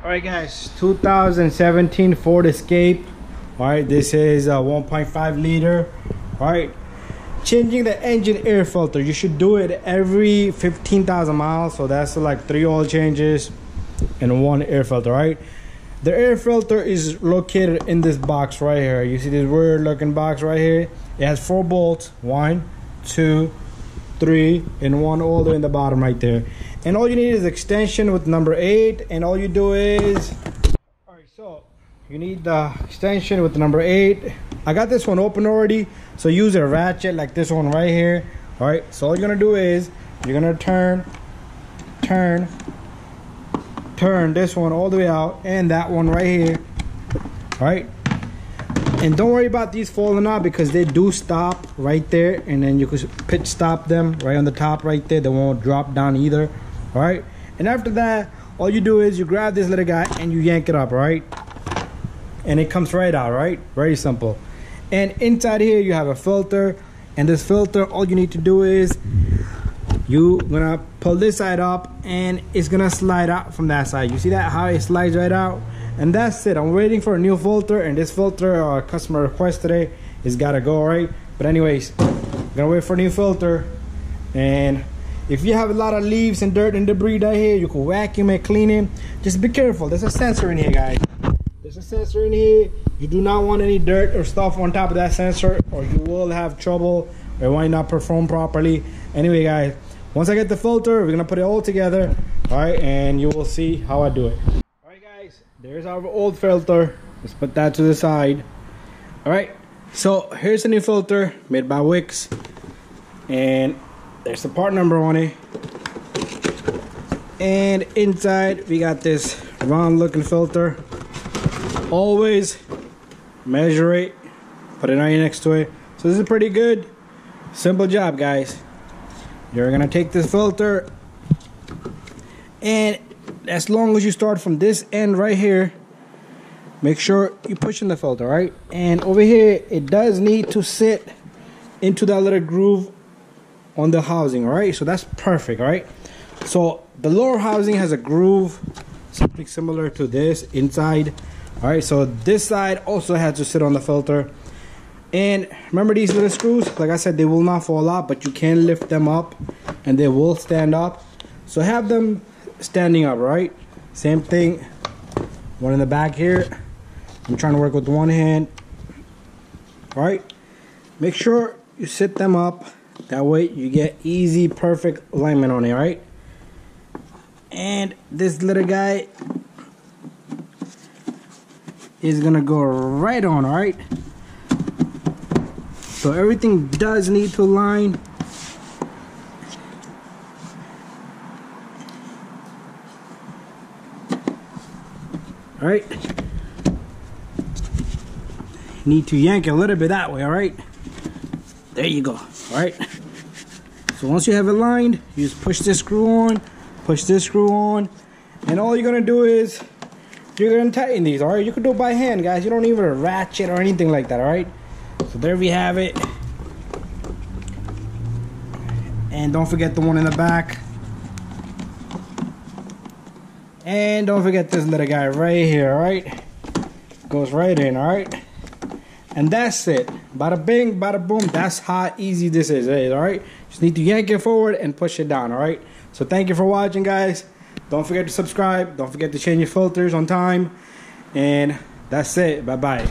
Alright guys, 2017 Ford Escape. Alright, this is a 1.5 liter. Alright, changing the engine air filter. You should do it every 15,000 miles. So that's like 3 oil changes and 1 air filter, right? The air filter is located in this box right here. You see this weird looking box right here? It has 4 bolts, 1, 2, 3, and 1 all the way in the bottom right there. And all you need is extension with number 8, and all you do is, all right, so you need the extension with number 8. I got this one open already, so use a ratchet like this one right here. All right, so all you're gonna do is you're gonna turn this one all the way out, and that one right here. All right, and don't worry about these falling out because they do stop right there, and then you could pitch stop them right on the top right there. They won't drop down either. All right, and after that, all you do is you grab this little guy and you yank it up, right? And it comes right out, right? Very simple. And inside here you have a filter, and this filter, all you need to do is you're gonna pull this side up and it's gonna slide out from that side. You see that, how it slides right out? And that's it. I'm waiting for a new filter, and this filter customer request today is gotta go, right? But anyways, I'm gonna wait for a new filter. And if you have a lot of leaves and dirt and debris right here, you can vacuum it, clean it. Just be careful. There's a sensor in here, guys. There's a sensor in here. You do not want any dirt or stuff on top of that sensor, or you will have trouble, or it might not perform properly. Anyway, guys, once I get the filter, we're gonna put it all together, all right, and you will see how I do it. All right, guys, there's our old filter. Let's put that to the side. All right, so here's a new filter made by Wix, and there's the part number on it. And inside we got this round looking filter. Always measure it, put it right next to it. So this is pretty good. Simple job, guys. You're gonna take this filter, and as long as you start from this end right here, make sure you push in the filter, right? And over here it does need to sit into that little groove on the housing, right? So that's perfect, right? So the lower housing has a groove, something similar to this inside. All right, so this side also has to sit on the filter. And remember these little screws, like I said, they will not fall out, but you can lift them up and they will stand up. So have them standing up, right? Same thing, one in the back here. I'm trying to work with one hand. All right, make sure you sit them up. That way you get easy, perfect alignment on it, right? And this little guy is gonna go right on, all right? So everything does need to align. All right. Need to yank a little bit that way, all right? There you go. All right, so once you have it lined, you just push this screw on, push this screw on, and all you're gonna do is you're gonna tighten these. All right, you can do it by hand, guys. You don't need a ratchet or anything like that. All right, so there we have it. And don't forget the one in the back, and don't forget this little guy right here. All right, goes right in. All right, and that's it. Bada bing, bada boom. That's how easy this is. All right, just need to yank it forward and push it down. All right, so thank you for watching, guys. Don't forget to subscribe. Don't forget to change your filters on time. And that's it. Bye bye.